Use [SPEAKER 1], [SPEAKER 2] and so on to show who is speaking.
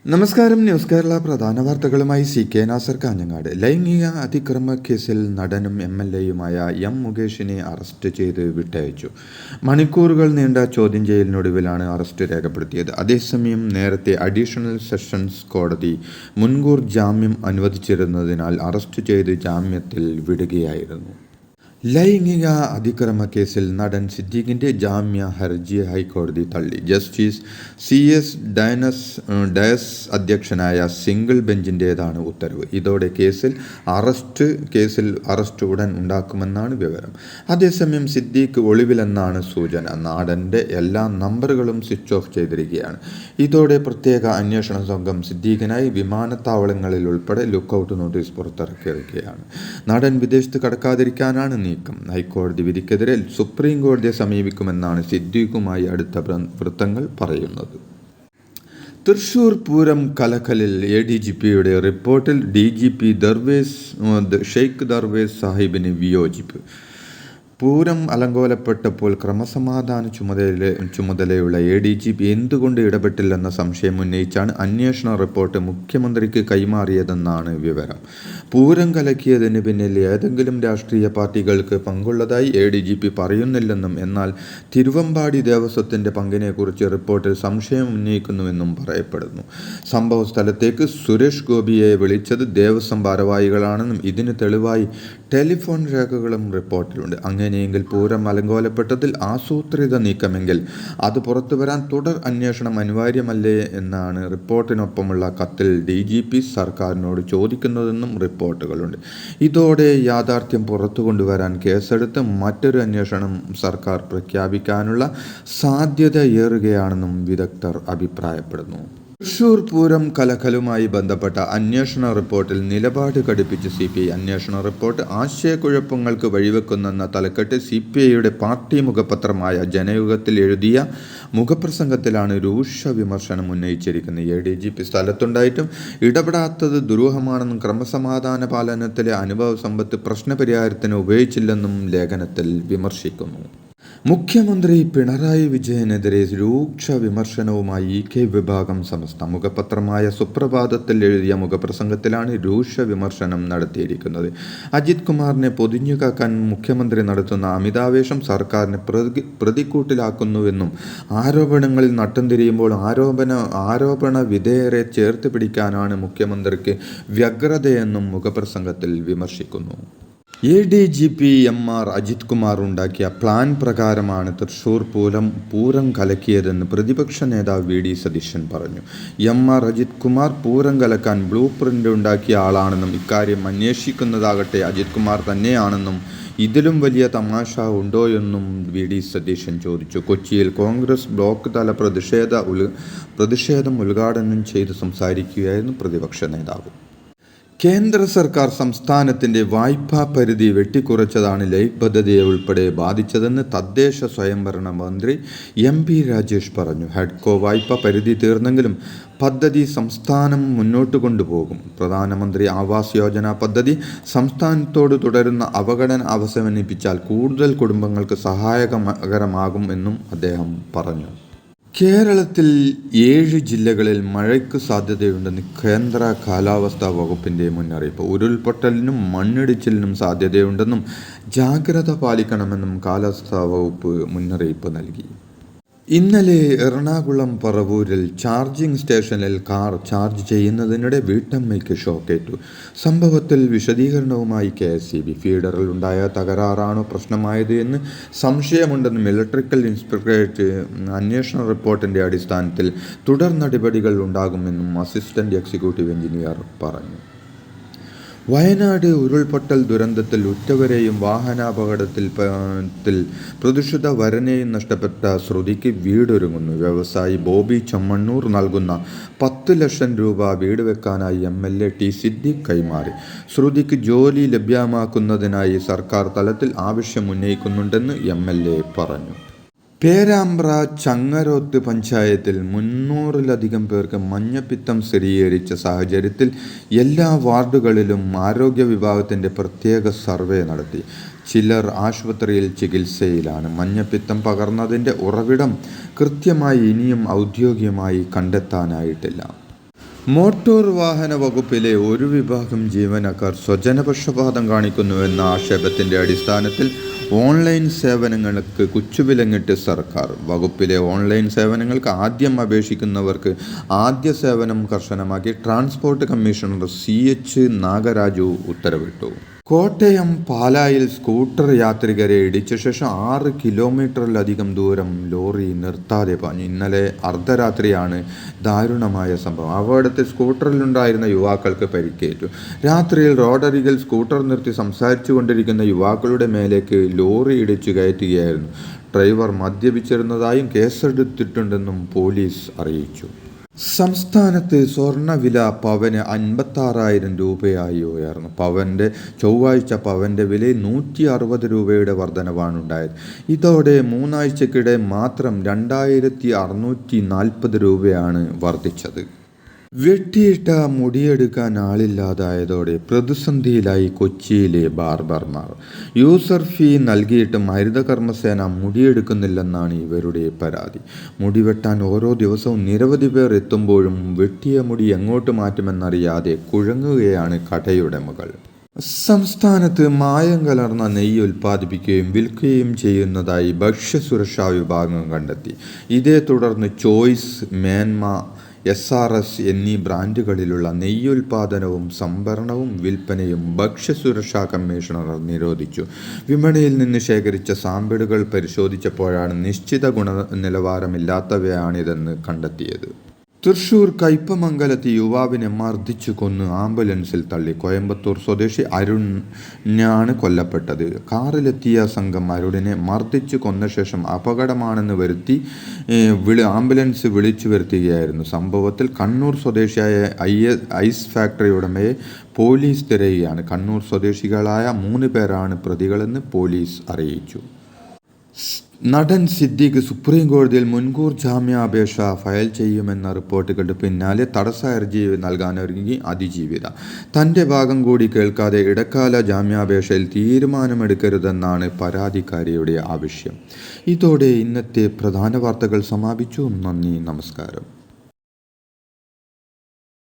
[SPEAKER 1] നമസ്കാരം. ന്യൂസ് കേരള പ്രധാന വാർത്തകളുമായി CK നാസർ കാഞ്ഞങ്ങാട്. ലൈംഗിക അതിക്രമ കേസിൽ നടനും MLA-യുമായ M. മുകേഷിനെ അറസ്റ്റ് ചെയ്ത് വിട്ടയച്ചു. മണിക്കൂറുകൾ നീണ്ട ചോദ്യം ചെയ്യലിനൊടുവിലാണ് അറസ്റ്റ് രേഖപ്പെടുത്തിയത്. അതേസമയം നേരത്തെ അഡീഷണൽ സെഷൻസ് കോടതി മുൻകൂർ ജാമ്യം അനുവദിച്ചിരുന്നതിനാൽ അറസ്റ്റ് ചെയ്ത് ജാമ്യത്തിൽ വിടുകയായിരുന്നു. ലൈംഗിക അതിക്രമ കേസിൽ നടൻ സിദ്ദീഖിന്റെ ജാമ്യ ഹർജി ഹൈക്കോടതി തള്ളി. ജസ്റ്റിസ് CS ഡയസ് അധ്യക്ഷനായ സിംഗിൾ ബെഞ്ചിൻ്റേതാണ് ഉത്തരവ്. ഇതോടെ കേസിൽ അറസ്റ്റ് ഉടൻ ഉണ്ടാക്കുമെന്നാണ് വിവരം. അതേസമയം സിദ്ദീഖ് ഒളിവിലെന്നാണ് സൂചന. നടന്റെ എല്ലാ നമ്പറുകളും സ്വിച്ച് ഓഫ് ചെയ്തിരിക്കുകയാണ്. ഇതോടെ പ്രത്യേക അന്വേഷണ സംഘം സിദ്ദീഖിനായി വിമാനത്താവളങ്ങളിൽ ഉൾപ്പെടെ ലുക്കൌട്ട് നോട്ടീസ് പുറത്തിറക്കിയിരിക്കുകയാണ്. നടൻ വിദേശത്ത് കടക്കാതിരിക്കാനാണ് നീക്കം. ഹൈക്കോടതി വിധിക്കെതിരെ സുപ്രീം കോടതിയെ സമീപിക്കുമെന്നാണ് സിദ്ദീഖുമായി അടുത്ത വൃത്തങ്ങൾ പറയുന്നത്. തൃശൂർ പൂരം കലക്കലിൽ ADGPയുടെ റിപ്പോർട്ടിൽ DGP ഷെയ്ഖ് ദർവേസ് സാഹിബിന് വിയോജിപ്പ്. പൂരം അലങ്കോലപ്പെട്ടപ്പോൾ ക്രമസമാധാന ചുമതലയുള്ള ADGP എന്തുകൊണ്ട് ഇടപെട്ടില്ലെന്ന സംശയം ഉന്നയിച്ചാണ് അന്വേഷണ റിപ്പോർട്ട് മുഖ്യമന്ത്രിക്ക് കൈമാറിയതെന്നാണ് വിവരം. പൂരം കലക്കിയതിന് പിന്നിൽ ഏതെങ്കിലും രാഷ്ട്രീയ പാർട്ടികൾക്ക് പങ്കുള്ളതായി ADGP പറയുന്നില്ലെന്നും എന്നാൽ തിരുവമ്പാടി ദേവസ്വത്തിൻ്റെ പങ്കിനെക്കുറിച്ച് റിപ്പോർട്ടിൽ സംശയം ഉന്നയിക്കുന്നുവെന്നും പറയപ്പെടുന്നു. സംഭവ സ്ഥലത്തേക്ക് സുരേഷ് ഗോപിയെ വിളിച്ചത് ദേവസ്വം ഭാരവാഹികളാണെന്നും ഇതിന് തെളിവായി ടെലിഫോൺ രേഖകളും റിപ്പോർട്ടിലുണ്ട്. അങ്ങനെയെങ്കിൽ പൂരം അലങ്കോലപ്പെട്ടതിൽ ആസൂത്രിത നീക്കമെങ്കിൽ അത് പുറത്തുവരാൻ തുടർ അന്വേഷണം അനിവാര്യമല്ലേ എന്നാണ് റിപ്പോർട്ടിനൊപ്പമുള്ള കത്തിൽ DGP സർക്കാരിനോട് ചോദിക്കുന്നതെന്നും റിപ്പോർട്ടുകളുണ്ട്. ഇതോടെ യാഥാർത്ഥ്യം പുറത്തു കൊണ്ടുവരാൻ കേസെടുത്ത് മറ്റൊരു അന്വേഷണം സർക്കാർ പ്രഖ്യാപിക്കാനുള്ള സാധ്യതയേറുകയാണെന്നും വിദഗ്ധർ അഭിപ്രായപ്പെടുന്നു. തൃശൂർ പൂരം കലക്കലുമായി ബന്ധപ്പെട്ട അന്വേഷണ റിപ്പോർട്ടിൽ നിലപാട് കടുപ്പിച്ച് CPI. അന്വേഷണ റിപ്പോർട്ട് ആശയക്കുഴപ്പങ്ങൾക്ക് വഴിവെക്കുന്നെന്ന തലക്കെട്ട് CPIയുടെ പാർട്ടി മുഖപത്രമായ ജനയുഗത്തിൽ എഴുതിയ മുഖപ്രസംഗത്തിലാണ് രൂക്ഷ വിമർശനം ഉന്നയിച്ചിരിക്കുന്നത്. ADGP സ്ഥലത്തുണ്ടായിട്ടും ഇടപെടാത്തത് ദുരൂഹമാണെന്നും ക്രമസമാധാന പാലനത്തിലെ അനുഭവ സമ്പത്ത് പ്രശ്നപരിഹാരത്തിന് ഉപയോഗിച്ചില്ലെന്നും ലേഖനത്തിൽ വിമർശിക്കുന്നു. മുഖ്യമന്ത്രി പിണറായി വിജയനെതിരെ രൂക്ഷ വിമർശനവുമായി EK വിഭാഗം സമസ്ത. മുഖപത്രമായ സുപ്രഭാതത്തിൽ എഴുതിയ മുഖപ്രസംഗത്തിലാണ് രൂക്ഷ വിമർശനം നടത്തിയിരിക്കുന്നത്. അജിത് കുമാറിനെ പൊതിഞ്ഞുകാക്കാൻ മുഖ്യമന്ത്രി നടത്തുന്ന അമിതാവേശം സർക്കാരിനെ പ്രതിക്കൂട്ടിലാക്കുന്നുവെന്നും ആരോപണങ്ങളിൽ നട്ടം തിരിയുമ്പോൾ ആരോപണ വിധേയരെ ചേർത്ത് പിടിക്കാനാണ് മുഖ്യമന്ത്രിക്ക് വ്യഗ്രതയെന്നും മുഖപ്രസംഗത്തിൽ വിമർശിക്കുന്നു. ADGP MR അജിത് കുമാർ ഉണ്ടാക്കിയ പ്ലാൻ പ്രകാരമാണ് തൃശൂർ പൂരം കലക്കിയതെന്ന് പ്രതിപക്ഷ നേതാവ് VD സതീശൻ പറഞ്ഞു. MR അജിത് കുമാർ പൂരം കലക്കാൻ ബ്ലൂ പ്രിന്റ് ഉണ്ടാക്കിയ ആളാണെന്നും ഇക്കാര്യം അന്വേഷിക്കുന്നതാകട്ടെ അജിത് കുമാർ തന്നെയാണെന്നും ഇതിലും വലിയ തമാശ ഉണ്ടോയെന്നും VD സതീശൻ ചോദിച്ചു. കൊച്ചിയിൽ കോൺഗ്രസ് ബ്ലോക്ക് തല പ്രതിഷേധം ഉദ്ഘാടനം ചെയ്ത് സംസാരിക്കുകയായിരുന്നു പ്രതിപക്ഷ നേതാവ്. കേന്ദ്ര സർക്കാർ സംസ്ഥാനത്തിൻ്റെ വായ്പാ പരിധി വെട്ടിക്കുറച്ചതാണ് ലൈഫ് പദ്ധതിയെ ഉൾപ്പെടെ ബാധിച്ചതെന്ന് തദ്ദേശ സ്വയംഭരണ മന്ത്രി MP രാജേഷ് പറഞ്ഞു. ഹെഡ്കോ വായ്പാ പരിധി തീർന്നെങ്കിലും പദ്ധതി സംസ്ഥാനം മുന്നോട്ട് കൊണ്ടുപോകും. പ്രധാനമന്ത്രി ആവാസ് യോജന പദ്ധതി സംസ്ഥാനത്തോട് തുടരുന്ന അവഗണന അവസാനിപ്പിച്ചാൽ കൂടുതൽ കുടുംബങ്ങൾക്ക് സഹായകരമാകും എന്നും അദ്ദേഹം പറഞ്ഞു. കേരളത്തിൽ 7 ജില്ലകളിൽ മഴയ്ക്ക് സാധ്യതയുണ്ടെന്ന് കേന്ദ്ര കാലാവസ്ഥാ വകുപ്പിൻ്റെ മുന്നറിയിപ്പ്. ഉരുൾപൊട്ടലിനും മണ്ണിടിച്ചിലിനും സാധ്യതയുണ്ടെന്നും ജാഗ്രത പാലിക്കണമെന്നും കാലാവസ്ഥാ വകുപ്പ് മുന്നറിയിപ്പ് നൽകി. ഇന്നലെ എറണാകുളം പറവൂരിൽ ചാർജിംഗ് സ്റ്റേഷനിൽ കാർ ചാർജ് ചെയ്യുന്നതിനിടെ വീട്ടമ്മയ്ക്ക് ഷോക്കേറ്റു. സംഭവത്തിൽ വിശദീകരണവുമായി KSEB. ഫീഡറിൽ ഉണ്ടായ തകരാറാണോ പ്രശ്നമായത് എന്ന് സംശയമുണ്ടെന്നും ഇലക്ട്രിക്കൽ ഇൻസ്പെക്ടറേറ്റ് അന്വേഷണ റിപ്പോർട്ടിൻ്റെ അടിസ്ഥാനത്തിൽ തുടർ നടപടികൾ ഉണ്ടാകുമെന്നും അസിസ്റ്റന്റ് എക്സിക്യൂട്ടീവ് എഞ്ചിനീയർ പറഞ്ഞു. വയനാട് ഉരുൾപൊട്ടൽ ദുരന്തത്തിൽ ഉറ്റവരെയും വാഹനാപകടത്തിൽ പ്രതിഷ്ഠിത വരനെയും നഷ്ടപ്പെട്ട ശ്രുതിക്ക് വീടൊരുങ്ങുന്നു. വ്യവസായി ബോബി ചമ്മണ്ണൂർ നൽകുന്ന 10 ലക്ഷം രൂപ വീട് വെക്കാനായി MLA T. സിദ്ദീഖ് കൈമാറി. ശ്രുതിക്ക് ജോലി ലഭ്യമാക്കുന്നതിനായി സർക്കാർ തലത്തിൽ ആവശ്യമുന്നയിക്കുന്നുണ്ടെന്ന് MLA പറഞ്ഞു. പേരാമ്പ്ര ചങ്ങരോത്ത് പഞ്ചായത്തിൽ 300-ലധികം പേർക്ക് മഞ്ഞപ്പിത്തം സ്ഥിരീകരിച്ച സാഹചര്യത്തിൽ എല്ലാ വാർഡുകളിലും ആരോഗ്യ വിഭാഗത്തിൻ്റെ പ്രത്യേക സർവേ നടത്തി. ചിലർ ആശുപത്രിയിൽ ചികിത്സയിലാണ്. മഞ്ഞപ്പിത്തം പകർന്നതിൻ്റെ ഉറവിടം കൃത്യമായി ഇനിയും ഔദ്യോഗികമായി കണ്ടെത്താനായിട്ടില്ല. മോട്ടോർ വാഹന വകുപ്പിലെ ഒരു വിഭാഗം ജീവനക്കാർ സ്വജനപക്ഷപാതം കാണിക്കുന്നുവെന്ന ആക്ഷേപത്തിന്റെ അടിസ്ഥാനത്തിൽ ഓൺലൈൻ സേവനങ്ങൾക്ക് കുച്ചുവിലങ്ങിട്ട് സർക്കാർ. വകുപ്പിലെ ഓൺലൈൻ സേവനങ്ങൾക്ക് ആദ്യം അപേക്ഷിക്കുന്നവർക്ക് ആദ്യ സേവനം കർശനമാക്കി ട്രാൻസ്പോർട്ട് കമ്മീഷണർ CH നാഗരാജു ഉത്തരവിട്ടു. കോട്ടയം പാലായിൽ സ്കൂട്ടർ യാത്രികരെ ഇടിച്ച ശേഷം 6 കിലോമീറ്ററിലധികം ദൂരം ലോറി നിർത്താതെ പാഞ്ഞു. ഇന്നലെ അർദ്ധരാത്രിയാണ് ദാരുണമായ സംഭവം. അപകടത്തിൽ സ്കൂട്ടറിലുണ്ടായിരുന്ന യുവാക്കൾക്ക് പരിക്കേറ്റു. രാത്രിയിൽ റോഡരികിൽ സ്കൂട്ടർ നിർത്തി സംസാരിച്ചു കൊണ്ടിരിക്കുന്ന യുവാക്കളുടെ മേലേക്ക് ലോറി ഇടിച്ചു കയറ്റുകയായിരുന്നു. ഡ്രൈവർ മദ്യപിച്ചിരുന്നതായും കേസെടുത്തിട്ടുണ്ടെന്നും പോലീസ് അറിയിച്ചു. സംസ്ഥാനത്ത് സ്വർണ്ണവില പവന് 56,000 രൂപയായി ഉയർന്നു. ചൊവ്വാഴ്ച പവന്റെ വിലയിൽ 160 രൂപയുടെ വർധനവാണുണ്ടായത്. ഇതോടെ 3 ആഴ്ചക്കിടെ മാത്രം 2,640 രൂപയാണ് വർദ്ധിച്ചത്. വെട്ടിയിട്ട മുടിയെടുക്കാൻ ആളില്ലാതായതോടെ പ്രതിസന്ധിയിലായി കൊച്ചിയിലെ ബാർബർമാർ. യൂസർ ഫീ നൽകിയിട്ടും ഹരിതകർമ്മസേന മുടിയെടുക്കുന്നില്ലെന്നാണ് ഇവരുടെ പരാതി. മുടി വെട്ടാൻ ഓരോ ദിവസവും നിരവധി പേർ എത്തുമ്പോഴും വെട്ടിയ മുടി എങ്ങോട്ട് മാറ്റുമെന്നറിയാതെ കുഴങ്ങുകയാണ് കടയുടമകൾ. സംസ്ഥാനത്ത് മായം കലർന്ന നെയ്യ് ഉൽപ്പാദിപ്പിക്കുകയും വിൽക്കുകയും ചെയ്യുന്നതായി ഭക്ഷ്യസുരക്ഷാ വിഭാഗം കണ്ടെത്തി. ഇതേ തുടർന്ന് ചോയ്സ്, മേന്മ, SRS എന്നീ ബ്രാൻഡുകളിലുള്ള നെയ്യുൽപാദനവും സംഭരണവും വിൽപ്പനയും ഭക്ഷ്യസുരക്ഷാ കമ്മീഷണർ നിരോധിച്ചു. വിപണിയിൽ നിന്ന് ശേഖരിച്ച സാമ്പിളുകൾ പരിശോധിച്ചപ്പോഴാണ് നിശ്ചിത ഗുണനിലവാരമില്ലാത്തവയാണിതെന്ന് കണ്ടെത്തിയത്. തൃശൂർ കയ്പമംഗലത്ത് യുവാവിനെ മർദ്ദിച്ചു കൊന്ന് ആംബുലൻസിൽ തള്ളി. കോയമ്പത്തൂർ സ്വദേശി അരുണിനാണ് കൊല്ലപ്പെട്ടത്. കാറിലെത്തിയ സംഘം അരുണിനെ മർദ്ദിച്ചു കൊന്ന ശേഷം അപകടമാണെന്ന് വരുത്തി ആംബുലൻസ് വിളിച്ചു വരുത്തുകയായിരുന്നു. സംഭവത്തിൽ കണ്ണൂർ സ്വദേശിയായ ഐസ് ഫാക്ടറി ഉടമയെ പോലീസ് തിരയുകയാണ്. കണ്ണൂർ സ്വദേശികളായ 3 പേരാണ് പ്രതികളെന്ന് പോലീസ് അറിയിച്ചു. നടൻ സിദ്ദീഖ് സുപ്രീം കോടതിയിൽ മുൻകൂർ ജാമ്യാപേക്ഷ ഫയൽ ചെയ്യുമെന്ന റിപ്പോർട്ടുകളുടെ പിന്നാലെ തടസ്സ ഹർജി നൽകാനൊരുങ്ങി അതിജീവിത. തൻ്റെ ഭാഗം കൂടി കേൾക്കാതെ ഇടക്കാല ജാമ്യാപേക്ഷയിൽ തീരുമാനമെടുക്കരുതെന്നാണ് പരാതിക്കാരിയുടെ ആവശ്യം. ഇതോടെ ഇന്നത്തെ പ്രധാന വാർത്തകൾ സമാപിച്ചു. നന്ദി, നമസ്കാരം.